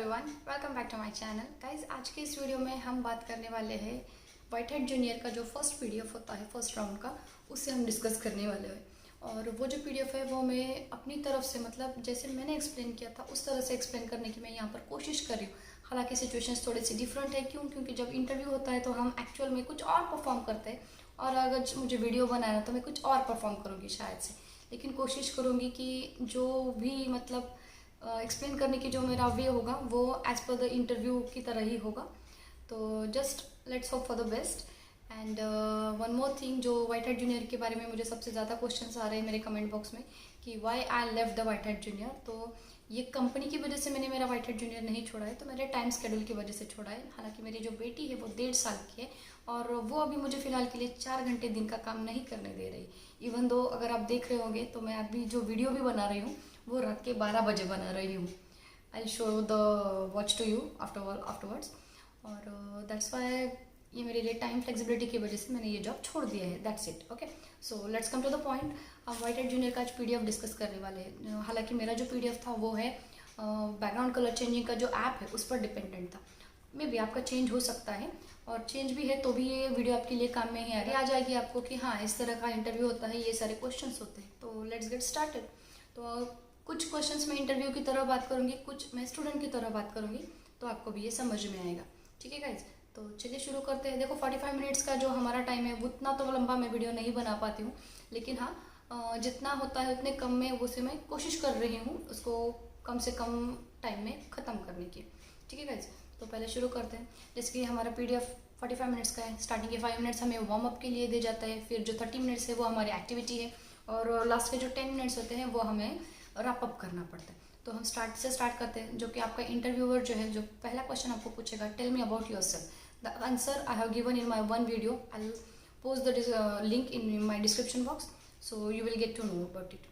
Everyone, welcome back to my channel. Guys, आज के इस वीडियो में हम बात करने वाले हैं व्हाइट हेड जूनियर का जो फर्स्ट पीडीएफ होता है फर्स्ट राउंड का, उससे हम डिस्कस करने वाले हैं। और वो जो पीडीएफ है वो मैं अपनी तरफ से मतलब जैसे मैंने एक्सप्लेन किया था उस तरह से एक्सप्लेन करने की मैं यहाँ पर कोशिश कर रही हूँ। हालांकि सिचुएशंस थोड़ी सी डिफरेंट है, क्योंकि जब इंटरव्यू होता है तो हम एक्चुअल में कुछ और परफॉर्म करते हैं, और अगर मुझे वीडियो बनाना तो मैं कुछ और परफॉर्म करूँगी शायद से। लेकिन कोशिश करूँगी कि जो भी मतलब एक्सप्लेन करने की जो मेरा वे होगा वो एज पर द इंटरव्यू की तरह ही होगा। तो just let's hope for the best. And one more thing, जो व्हाइट हेड जूनियर के बारे में मुझे सबसे ज़्यादा क्वेश्चंस आ रहे हैं मेरे कमेंट बॉक्स में कि why I left the white head junior. तो ये कंपनी की वजह से मैंने मेरा व्हाइट हेड जूनियर नहीं छोड़ा है, तो मेरे टाइम स्केड्यूल की वजह से छोड़ा है। हालांकि मेरी जो बेटी है वो 1.5 साल की है और वो अभी मुझे फ़िलहाल के लिए 4 घंटे दिन का काम नहीं करने दे रही। इवन दो अगर आप देख रहे होंगे तो मैं अभी जो वीडियो भी बना रही हूँ वो रात के 12 बजे बना रही हूँ। I show the watch to you afterwards. और दैट्स वाई ये मेरे लिए टाइम फ्लेक्सिबिलिटी की वजह से मैंने ये जॉब छोड़ दिया है। That's it. Okay, so let's come to the point. हम व्हाइट हेड जूनियर का आज पीडीएफ डिस्कस करने वाले हैं। हालांकि मेरा जो पीडीएफ था वो है बैकग्राउंड कलर चेंजिंग का जो ऐप है उस पर डिपेंडेंट था। मे भी आपका चेंज हो सकता है, और चेंज भी है तो भी ये वीडियो आपके लिए काम में ही आ जाएगी आपको कि हाँ इस तरह का इंटरव्यू होता है, ये सारे क्वेश्चंस होते हैं। तो लेट्स गेट स्टार्टेड। तो कुछ क्वेश्चंस मैं इंटरव्यू की तरह बात करूंगी, कुछ मैं स्टूडेंट की तरह बात करूंगी, तो आपको भी ये समझ में आएगा। ठीक है गाइज, तो चलिए शुरू करते हैं। देखो 45 मिनट्स का जो हमारा टाइम है उतना तो लंबा मैं वीडियो नहीं बना पाती हूँ, लेकिन हाँ जितना होता है उतने कम में उसे मैं कोशिश कर रही हूँ उसको कम से कम टाइम में ख़त्म करने की। ठीक है गाइज, तो पहले शुरू करते हैं। जैसे कि हमारा पीडीएफ 45 मिनट्स का है। स्टार्टिंग के 5 मिनट्स हमें वार्म अप के लिए दे जाता है, फिर जो 30 मिनट्स है वो हमारी एक्टिविटी है, और लास्ट के जो 10 मिनट्स होते हैं वो हमें रैप अप करना पड़ता है। तो हम स्टार्ट करते हैं, जो कि आपका इंटरव्यूअर जो है जो पहला क्वेश्चन आपको पूछेगा, tell me about yourself. The answer I have given in my one video, I will post the link in my description box, so you will get to know about it.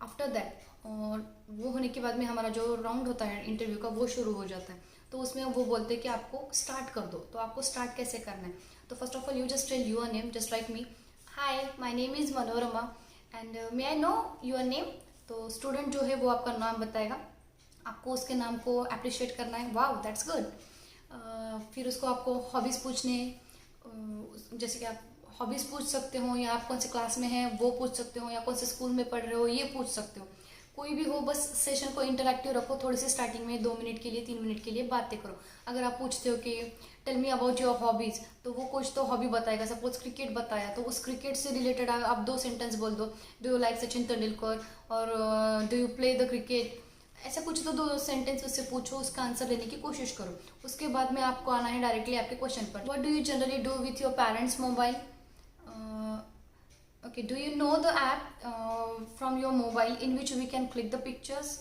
After that, और वो होने के बाद में हमारा जो round होता है इंटरव्यू का वो शुरू हो जाता है। तो उसमें वो बोलते हैं कि आपको स्टार्ट कर दो। तो आपको स्टार्ट कैसे करना है? तो first of all you just tell your name just like me. Hi, my name is Manorama and may I know your name. तो स्टूडेंट जो है वो आपका नाम बताएगा, आपको उसके नाम को अप्रिशिएट करना है। Wow that's good. फिर उसको आपको हॉबीज़ पूछने, जैसे कि आप हॉबीज़ पूछ सकते हो, या आप कौन से क्लास में हैं वो पूछ सकते हो, या कौन से स्कूल में पढ़ रहे हो ये पूछ सकते हो। कोई भी हो, बस सेशन को इंटरैक्टिव रखो। थोड़ी सी स्टार्टिंग में 2 मिनट के लिए 3 मिनट के लिए बातें करो। अगर आप पूछते हो कि tell me about your hobbies, तो वो कुछ तो हॉबी बताएगा। सपोज क्रिकेट बताया तो उस क्रिकेट से रिलेटेड आप 2 सेंटेंस बोल दो। Do you like Sachin Tendulkar, और do you play the cricket. ऐसा कुछ तो 2 सेंटेंस उससे पूछो, उसका आंसर लेने की कोशिश करो। उसके बाद में आपको आना है डायरेक्टली आपके क्वेश्चन पर। What do you generally do with your parents mobile? Okay, do you know the app from your mobile in which we can click the pictures?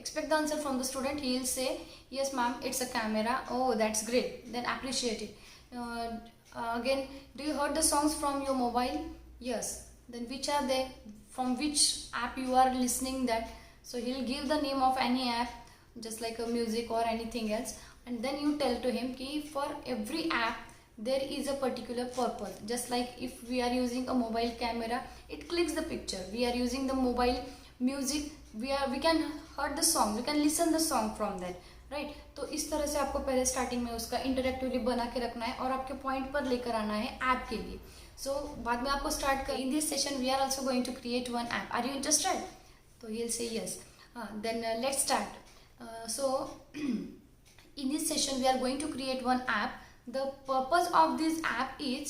Expect the answer from the student. He will say, yes ma'am, it's a camera. Oh, that's great. Then appreciate it. Again, do you heard the songs from your mobile? Yes. Then which are they? From which app you are listening that? So he'll give the name of any app, just like a music or anything else. And then you tell to him ki for every app there is a particular purpose. Just like if we are using a mobile camera, it clicks the picture. We are using the mobile music, we can heard the song, we can listen the song from that, right? तो इस तरह से आपको पहले starting में उसका इंटरेक्टिवली बना के रखना है और आपके पॉइंट पर लेकर आना है ऐप के लिए। सो बाद में आपको स्टार्ट कर, in this session we are also going to create one app, are you interested? तो he will say yes. Then let's start. So in this session we are going to create one app. The purpose of this app is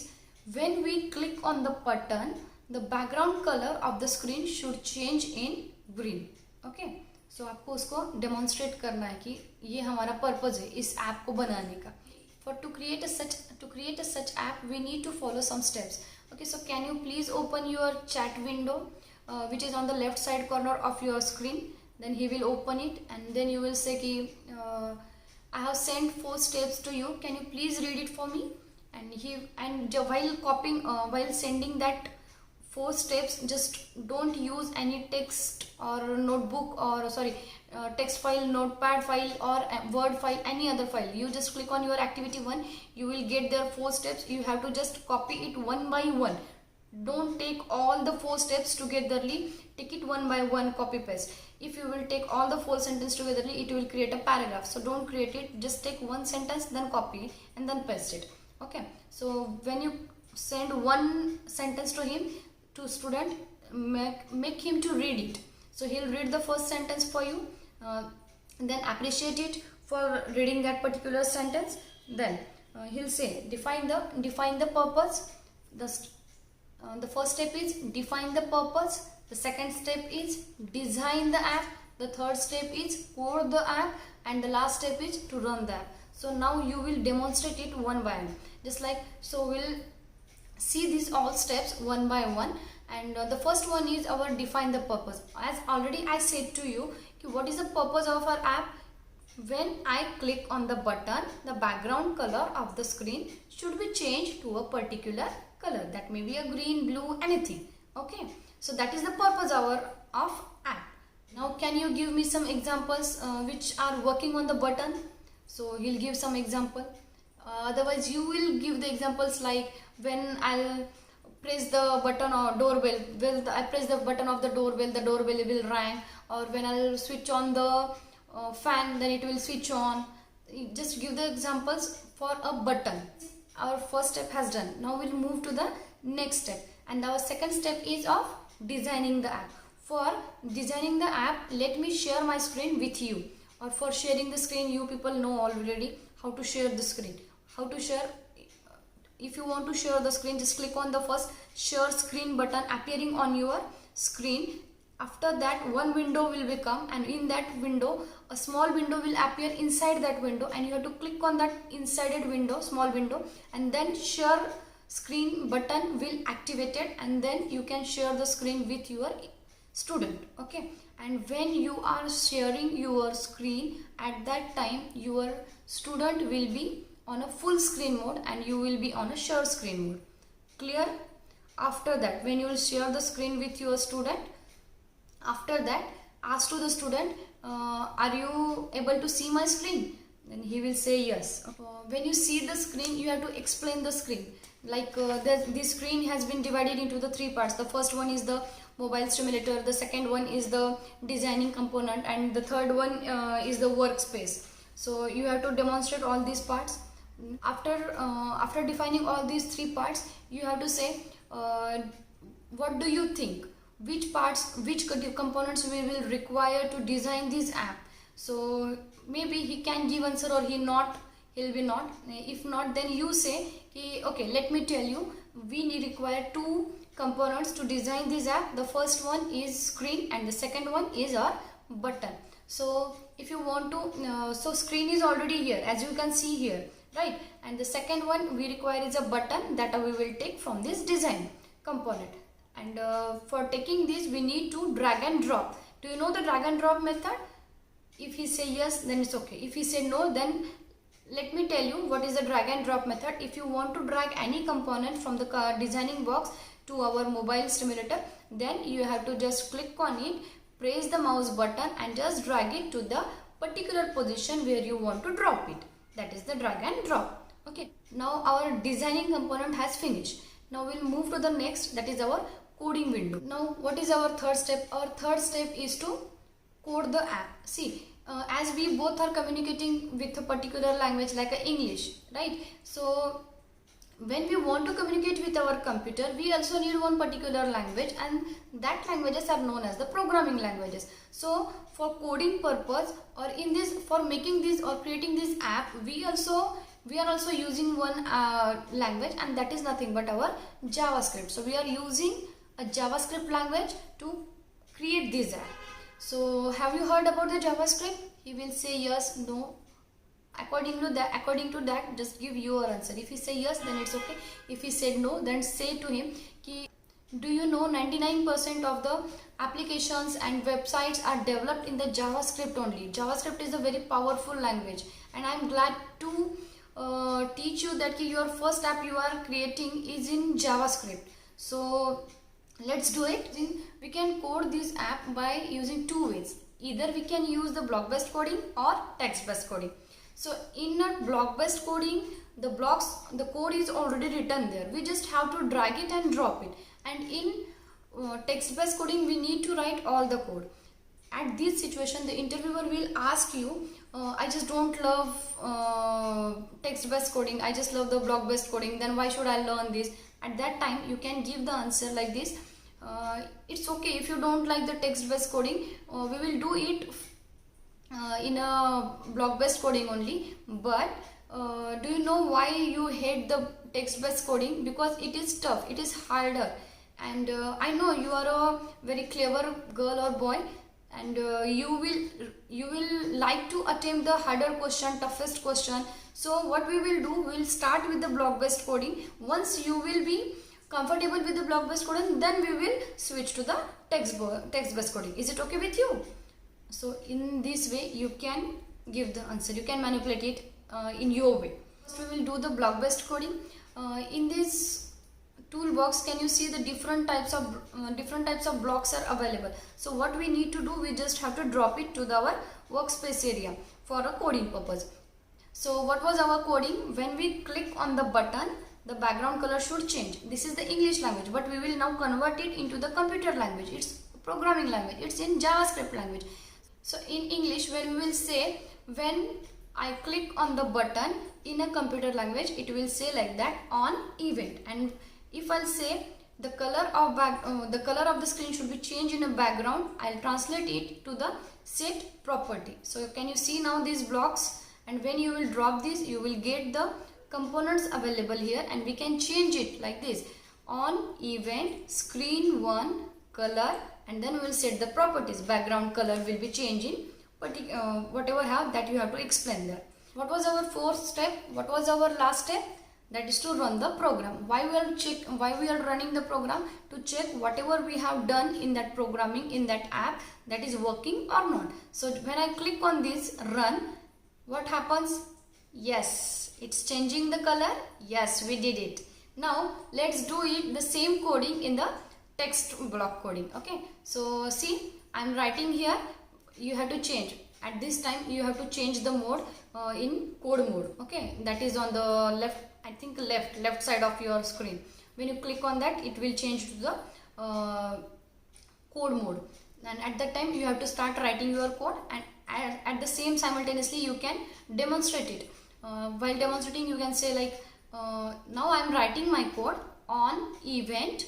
when we click on the button, the background color of the screen should change in green. Okay, so आपको उसको demonstrate करना है कि ये हमारा purpose है इस app को बनाने का। For to create a such app we need to follow some steps. Okay, so can you please open your chat window which is on the left side corner of your screen. Then he will open it and then you will say कि I have sent 4 steps to you. Can you please read it for me? And while sending that 4 steps, just don't use any text or notebook or text file, notepad file or word file, any other file. You just click on your activity 1. You will get there 4 steps. You have to just copy it one by one. Don't take all the 4 steps togetherly. Take it one by one, copy paste. if you will take all the full sentence together, it will create a paragraph. So don't create it, just take one sentence, then copy it and then paste it. Okay, so when you send one sentence to him, to student, make him to read it. So he'll read the first sentence for you, then appreciate it for reading that particular sentence. Then he'll say define the purpose. The first step is define the purpose. The second step is design the app. The third step is code the app, and the last step is to run the app. So now you will demonstrate it one by one, just like so. We'll see these all steps one by one. And the first one is our define the purpose. As already I said to you, what is the purpose of our app? When I click on the button, the background color of the screen should be changed to a particular color. That may be a green, blue, anything. Okay, so that is the purpose of app. Now can you give me some examples which are working on the button? So he'll give some example. Otherwise you will give the examples like when I'll press the button or doorbell, I press the button of the doorbell will ring. Or when I'll switch on the fan, then it will switch on. Just give the examples for a button. Our first step has done. Now we'll move to the next step, and our second step is of designing the app. For designing the app, let me share my screen with you. Or for sharing the screen, you people know already how to share the screen. How to share? If you want to share the screen, just click on the first share screen button appearing on your screen. After that, one window will become, and in that window a small window will appear inside that window, and you have to click on that inside window, small window, and then share screen button will activated, and then you can share the screen with your student. Okay, and when you are sharing your screen, at that time your student will be on a full screen mode and you will be on a share screen mode. Clear? After that, when you will share the screen with your student, after that ask to the student, are you able to see my screen? Then he will say yes. When you see the screen, you have to explain the screen. Like this screen has been divided into the three parts. The first one is the mobile stimulator, the second one is the designing component, and the third one is the workspace. So you have to demonstrate all these parts. After defining all these three parts, you have to say what do you think, which components we will require to design this app. So maybe he can give answer or he'll be not. If not, then you say okay, let me tell you, we require two components to design this app. The first one is screen and the second one is our button. So if you want to, so screen is already here, as you can see here, right? And the second one we require is a button that we will take from this design component. And for taking this, we need to drag and drop. Do you know the drag and drop method? If he say yes, then it's okay. If he say no, then let me tell you what is the drag and drop method. If you want to drag any component from the designing box to our mobile stimulator, then you have to just click on it, press the mouse button and just drag it to the particular position where you want to drop it. That is the drag and drop. Okay, now our designing component has finished. Now we'll move to the next, that is our coding window. Now what is our third step? Our third step is to code the app. See, as we both are communicating with a particular language like English, right? So when we want to communicate with our computer, we also need one particular language, and that languages are known as the programming languages. So for coding purpose, or in this, for making this or creating this app, we are also using one language, and that is nothing but our JavaScript. So we are using a JavaScript language to create this app. So have you heard about the JavaScript? He will say yes, no. According to that, just give your answer. If he say yes, then it's okay. If he said no, then say to him, do you know 99% of the applications and websites are developed in the JavaScript only. JavaScript is a very powerful language, and I'm glad to teach you that your first app you are creating is in JavaScript. So let's do it. We can code this app by using two ways. Either we can use the block-based coding or text-based coding. So in a block-based coding, the code is already written there. We just have to drag it and drop it. And in text-based coding, we need to write all the code. At this situation, the interviewer will ask you, I just don't love text based coding, I just love the block based coding, then why should I learn this? At that time you can give the answer like this: it's okay if you don't like the text based coding, we will do it in a block based coding only, but do you know why you hate the text based coding? Because it is tough, it is harder, and I know you are a very clever girl or boy, and you will like to attempt the harder question, toughest question. So what we will do, we will start with the block based coding. Once you will be comfortable with the block based coding, then we will switch to the text based coding. Is it okay with you? So in this way you can give the answer, you can manipulate it in your way. So we will do the block based coding. In this toolbox, can you see the different types of blocks are available? So what we need to do, we just have to drop it to our workspace area for a coding purpose. So what was our coding? When we click on the button, the background color should change. This is the English language, but we will now convert it into the computer language. It's programming language, it's in JavaScript language. So in English, when we will say, when I click on the button in a computer language, it will say like that, on event. And if I'll say the color of the screen should be changed in a background, I'll translate it to the set property. So can you see now these blocks? And when you will drop this, you will get the components available here, and we can change it like this: on event, screen 1, color, and then we will set the properties. Background color will be changing, but whatever have that you have to explain there. What was our fourth step? What was our last step? That is to run the program. Why we are running the program? To check whatever we have done in that programming, in that app, that is working or not. So when I click on this run, what happens? Yes, it's changing the color. Yes, we did it. Now let's do it the same coding in the text block coding. Okay, so see, I'm writing here. You have to change. At this time you have to change the mode in code mode. Okay, that is on the left, I think left side of your screen. When you click on that, it will change to the code mode, and at that time you have to start writing your code, and at the same simultaneously you can demonstrate it. While demonstrating, you can say like, now I am writing my code on event,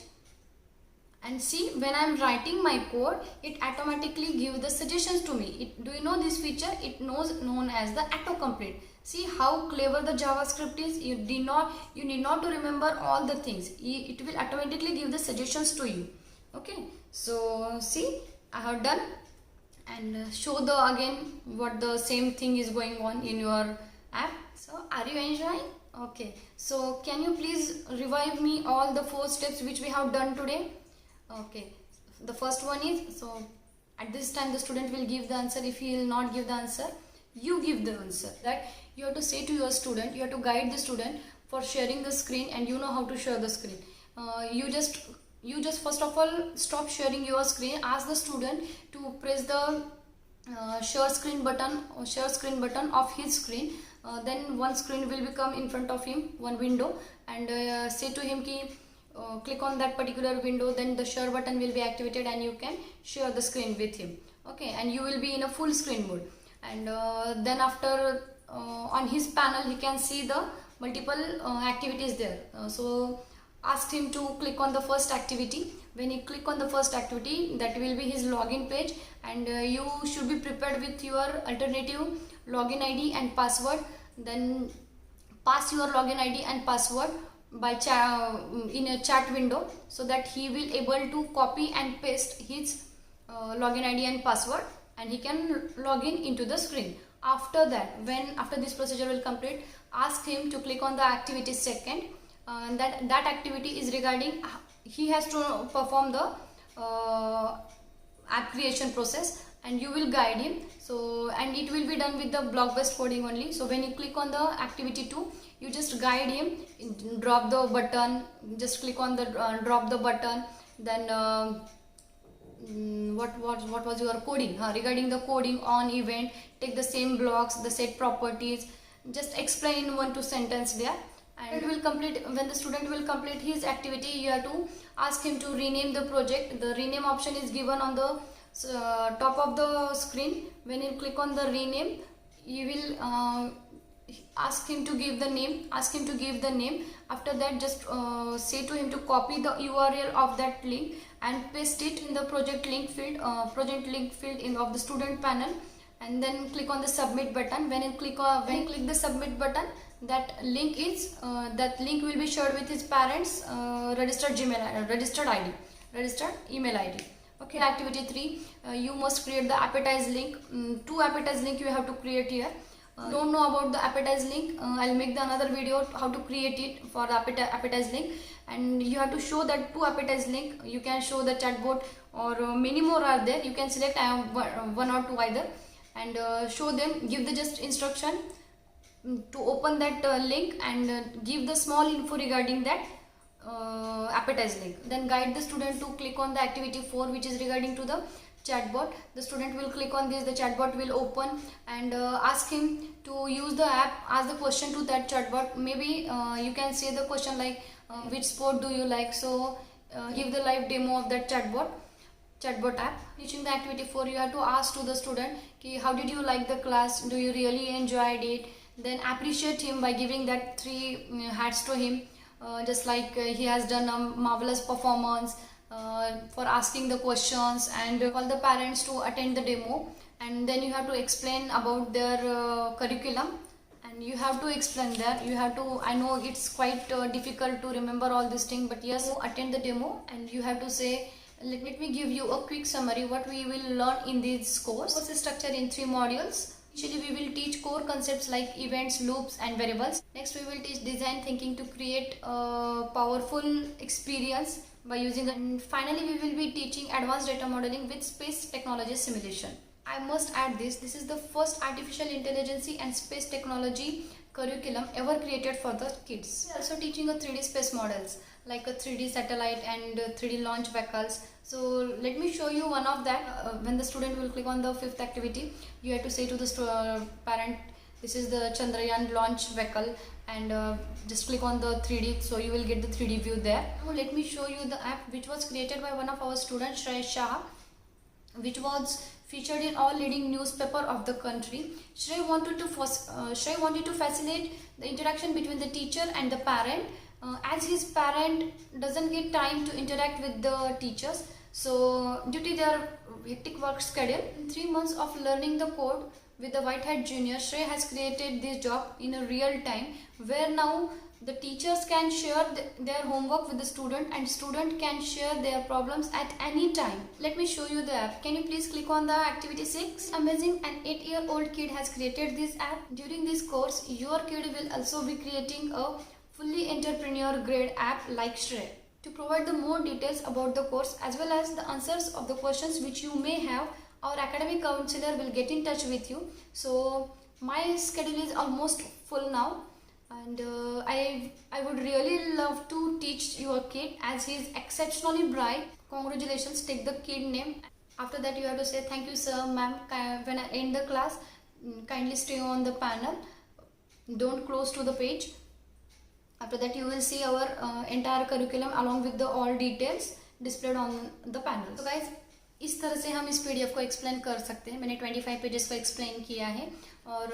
and see, when I am writing my code, it automatically gives the suggestions to me. Do you know this feature? It known as the autocomplete. See how clever the JavaScript is. You need not to remember all the things. It will automatically give the suggestions to you. Okay, so see, I have done, and show the again what the same thing is going on in your app. So are you enjoying? Okay, so can you please revive me all the 4 steps which we have done today? Okay, the first one is, so at this time the student will give the answer. If he will not give the answer, you give the answer. Right, you have to say to your student, you have to guide the student for sharing the screen, and you know how to share the screen. You just first of all stop sharing your screen. Ask the student to press the share screen button of his screen. Then one screen will become in front of him, one window, and say to him ki click on that particular window, then the share button will be activated and you can share the screen with him. Okay, and you will be in a full screen mode, and then after on his panel he can see the multiple activities there. So ask him to click on the first activity. When you click on the first activity, that will be his login page, and you should be prepared with your alternative login ID and password. Then pass your login ID and password by in a chat window, so that he will able to copy and paste his login ID and password, and he can log in into the screen. After that, after this procedure will complete, ask him to click on the activity second. That activity is regarding, he has to perform the app creation process, and you will guide him. So, and it will be done with the block based coding only. So when you click on the activity 2, you just guide him, drop the button, just click on the drop the button. Then what was your coding? Regarding the coding on event, take the same blocks, the set properties, just explain in 1-2 sentence there. And it will complete. When the student will complete his activity, you have to ask him to rename the project. The rename option is given on the top of the screen, when you click on the rename, you will ask him to give the name. After that, just say to him to copy the URL of that link and paste it in the project link field of the student panel, and then click on the submit button. When you click the submit button, that link will be shared with his parents registered email ID. Okay. Activity 3, you must create the appetize link. 2 appetize link you have to create here. Don't know about the appetize link, I'll make another video how to create it for the appetize link, and you have to show that 2 appetize link. You can show the chatbot, or many more are there. You can select one or 2 either, and show them. Give the just instruction to open that link, and give the small info regarding that appetize link. Then guide the student to click on the activity 4, which is regarding to the chatbot. The student will click on this, the chatbot will open, and ask him to use the app. Ask the question to that chatbot. Maybe you can say the question like which sport do you like, so give the live demo of that chatbot app. Teaching the activity 4, you have to ask to the student ki, how did you like the class, do you really enjoyed it. Then appreciate him by giving that 3 hats to him, just like he has done a marvelous performance, for asking the questions, and call the parents to attend the demo. And then you have to explain about their curriculum, and you have to explain that. I know it's quite difficult to remember all this thing, but yes, attend the demo, and you have to say, let me give you a quick summary what we will learn in this course. Course is structured in 3 modules. Initially, we will teach core concepts like events, loops, and variables. Next, we will teach design thinking to create a powerful experience by using it. And finally, we will be teaching advanced data modeling with space technology simulation. I must add this is the first artificial intelligence and space technology curriculum ever created for the kids. We are also teaching a 3D space models like a 3D satellite and 3D launch vehicles. So let me show you one of that. When the student will click on the 5th activity, you have to say to the parent, this is the Chandrayaan launch vehicle, and just click on the 3D, so you will get the 3D view there. Now let me show you the app which was created by one of our students, Shrey Shah, which was featured in all leading newspaper of the country. Shrey wanted to facilitate the interaction between the teacher and the parent, as his parent doesn't get time to interact with the teachers. So due to their hectic work schedule, in 3 months of learning the code with the White Hat Junior, Shrey has created this job in a real time, where now the teachers can share their homework with the student, and student can share their problems at any time. Let me show you the app. Can you please click on the activity 6? Amazing, an 8-year-old kid has created this app. During this course, your kid will also be creating a fully entrepreneur grade app like Shrey. To provide the more details about the course as well as the answers of the questions which you may have, our academic counselor will get in touch with you. So my schedule is almost full now, and I would really love to teach your kid, as he is exceptionally bright. Congratulations, take the kid name. After that, you have to say, thank you sir, ma'am. When I end the class, kindly stay on the panel, don't close to the page. After that, you will see our entire curriculum along with the all details displayed on the panel. So guys, इस तरह से हम इस PDF को explain कर सकते हैं. मैंने 25 पेजेस को एक्सप्लेन किया है, और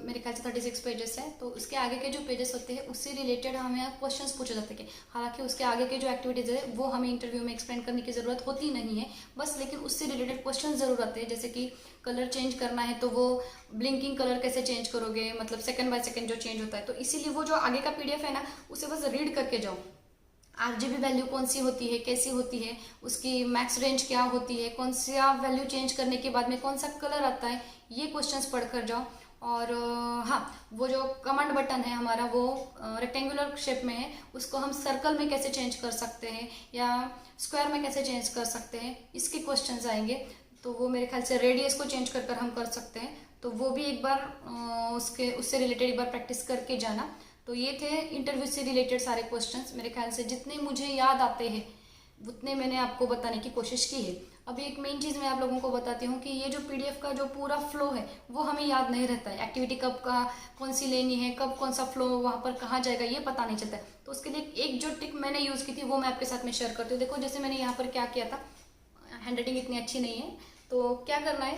मेरे ख्याल से 36 पेजेस है. तो उसके आगे के जो पेजेस होते हैं उससे रिलेटेड हमें क्वेश्चंस पूछे जाते हैं. हालांकि उसके आगे के जो एक्टिविटीज़ है वो हमें इंटरव्यू में एक्सप्लेन करने की ज़रूरत होती नहीं है बस, लेकिन उससे रिलेटेड क्वेश्चन ज़रूर आते हैं. जैसे कि कलर चेंज करना है तो वो ब्लिंकिंग कलर कैसे चेंज करोगे, मतलब सेकंड बाय सेकंड जो चेंज होता है. तो इसीलिए वो जो आगे का पीडीएफ है ना, उसे बस रीड करके जाओ. आरजीबी वैल्यू कौन सी होती है, कैसी होती है, उसकी मैक्स रेंज क्या होती है, कौन सा वैल्यू चेंज करने के बाद में कौन सा कलर आता है, ये क्वेश्चंस पढ़ कर जाओ. और हाँ, वो जो कमांड बटन है हमारा वो रेक्टेंगुलर शेप में है, उसको हम सर्कल में कैसे चेंज कर सकते हैं या स्क्वायर में कैसे चेंज कर सकते हैं, इसके क्वेश्चंस आएंगे. तो वो मेरे ख्याल से रेडियस को चेंज कर हम कर सकते हैं. तो वो भी एक बार उससे रिलेटेड एक बार प्रैक्टिस करके जाना. तो ये थे इंटरव्यू से रिलेटेड सारे क्वेश्चंस. मेरे ख्याल से जितने मुझे याद आते हैं उतने मैंने आपको बताने की कोशिश की है. अभी एक मेन चीज़ मैं आप लोगों को बताती हूँ कि ये जो पीडीएफ का जो पूरा फ्लो है वो हमें याद नहीं रहता है. एक्टिविटी कब का कौन सी लेनी है, कब कौन सा फ्लो वहाँ पर कहाँ जाएगा, ये पता नहीं चलता है. तो उसके लिए एक जो टिक मैंने यूज़ की थी वो मैं आपके साथ में शेयर करती हूँ. देखो जैसे मैंने यहाँ पर क्या किया था, हैंड राइटिंग इतनी अच्छी नहीं है तो क्या करना है,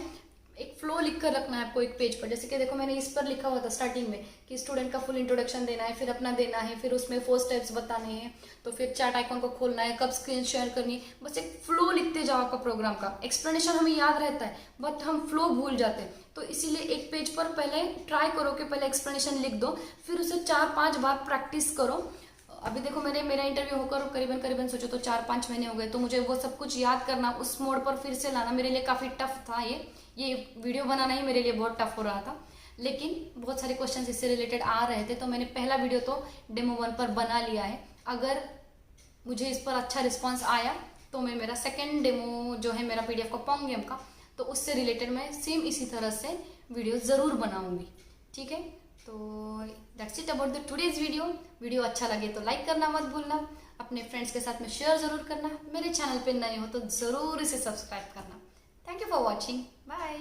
एक फ्लो लिख कर रखना है आपको एक पेज पर। जैसे कि देखो मैंने इस पर लिखा हुआ था स्टार्टिंग में कि स्टूडेंट का फुल इंट्रोडक्शन देना है, फिर अपना देना है, फिर उसमें 4 स्टेप्स बताने हैं, तो फिर चैट आइकॉन को खोलना है, कब स्क्रीन शेयर करनी है। बस एक फ्लो लिखते जाओ आपका प्रोग्राम का। एक्सप्लेनेशन हमें याद रहता है बट हम फ्लो भूल जाते हैं, तो इसीलिए एक पेज पर पहले ट्राई करो कि पहले एक्सप्लेनेशन लिख दो, फिर उसे 4-5 बार प्रैक्टिस करो। अभी देखो मेरा इंटरव्यू होकर करीबन सोचो तो 4-5 महीने हो गए, तो मुझे वो सब कुछ याद करना, उस मोड पर फिर से लाना मेरे लिए काफ़ी टफ था। ये वीडियो बनाना ही मेरे लिए बहुत टफ हो रहा था, लेकिन बहुत सारे क्वेश्चंस इससे रिलेटेड आ रहे थे, तो मैंने पहला वीडियो तो डेमो 1 पर बना लिया है। अगर मुझे इस पर अच्छा रिस्पॉन्स आया तो मैं मेरा सेकेंड डेमो जो है मेरा पीडीएफ का पॉन्ग गेम का, तो उससे रिलेटेड मैं सेम इसी तरह से वीडियो ज़रूर बनाऊंगी। ठीक है, तो that's it about the today's video अच्छा लगे तो लाइक करना मत भूलना, अपने फ्रेंड्स के साथ में शेयर ज़रूर करना, मेरे चैनल पे नए हो तो ज़रूर इसे सब्सक्राइब करना। Thank you for watching, bye.